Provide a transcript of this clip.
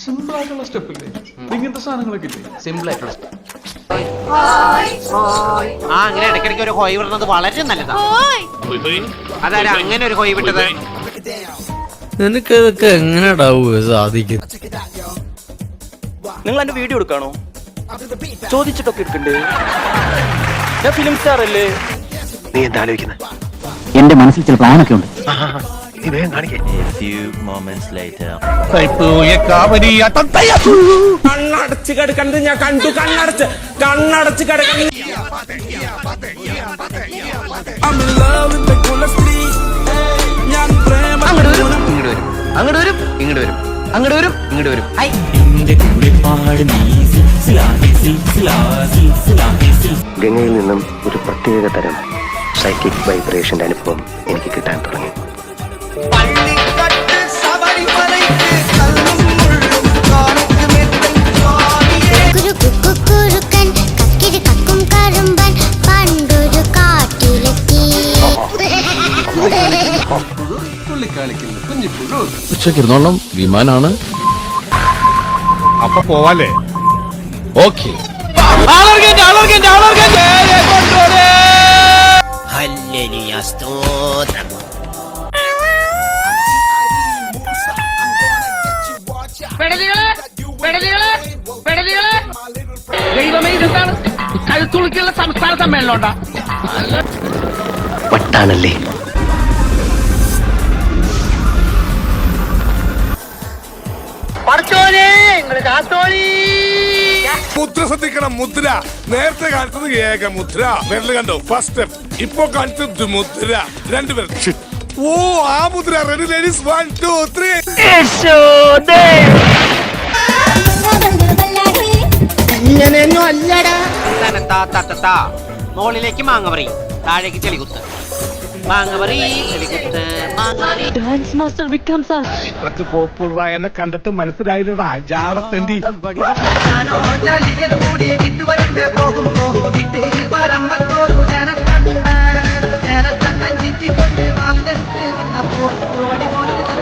Simple ആയിട്ടുള്ള step ഇല്ലേ? ഇങ്ങനത്തെ സാധനങ്ങളൊക്കെ ഇല്ലേ? സിമ്പിൾ ആയിട്ടുള്ള അങ്ങനെ ഇടയ്ക്കിടയ്ക്ക് ഒരു ഹോയ് വിടുന്നത് വളരെ നല്ലതാണ്. അതായത് അങ്ങനെ ഒരു ഹോയ് വിട്ടത് നിനക്ക് ഇതൊക്കെ എങ്ങനെയാടാവുക സാധിക്കും? നിങ്ങൾ എന്റെ വീഡിയോ എടുക്കാണോ? ചോദിച്ചിട്ടൊക്കെ എടുക്കണ്ടേ? ഞാൻ ഫിലിം സ്റ്റാർ അല്ലേ? നീ എന്താ ആലോചിക്കുന്നത്? എന്റെ മനസ്സിൽ ചില പ്ലാനൊക്കെ ഉണ്ട്. നീ വേഗം കാണിക്കേ. കണ്ണടച്ച് കിടക്കണത് ഞാൻ കണ്ടു. കണ്ണടച്ച് കിടക്കണത് അങ്ങോട്ട് വരും ഇങ്ങോട്ട് വരും അങ്ങോട്ട് വരും ഇങ്ങോട്ട് വരും. ഗംഗയിൽ നിന്നും ഒരു പ്രത്യേക തരം സൈക്കിക് വൈബ്രേഷന്റെ അനുഭവം എനിക്ക് കിട്ടാൻ തുടങ്ങി. ഉച്ചക്കിരുന്നോളം വിമാനാണ്. അപ്പൊ പോവാലേ? ഓക്കെ. ദൈവമേ, ഇതെന്താണ്? കഴുത്തുളുക്കുള്ള സംസ്ഥാന സമ്മേളനം ഉണ്ടാ? വട്ടാണല്ലേ? മുദ്ര ശ്രദ്ധിക്കണം. മുദ്ര നേരത്തെ കാണിച്ചത് ഏക മുദ്ര, വിരൽ കണ്ടോ? First step. ഇപ്പൊ കാണിച്ചത് മുദ്ര, രണ്ടുപേർ. ഓ, ആ മുദ്ര. Ready ladies, 1 2 3. മോളിലേക്ക് മാങ്ങ പറയും, താഴേക്ക് ചെളികുത്ത്. മാങ്ങ പറയും, ചെളികുത്ത്. Dance master Vikram sir. ഇത്രക്ക് പോപ്പുളറായ എന്നെ കണ്ടിട്ട് മനസ്സിലായില്ലടാ ജാടത്തേണ്ടി. പോകും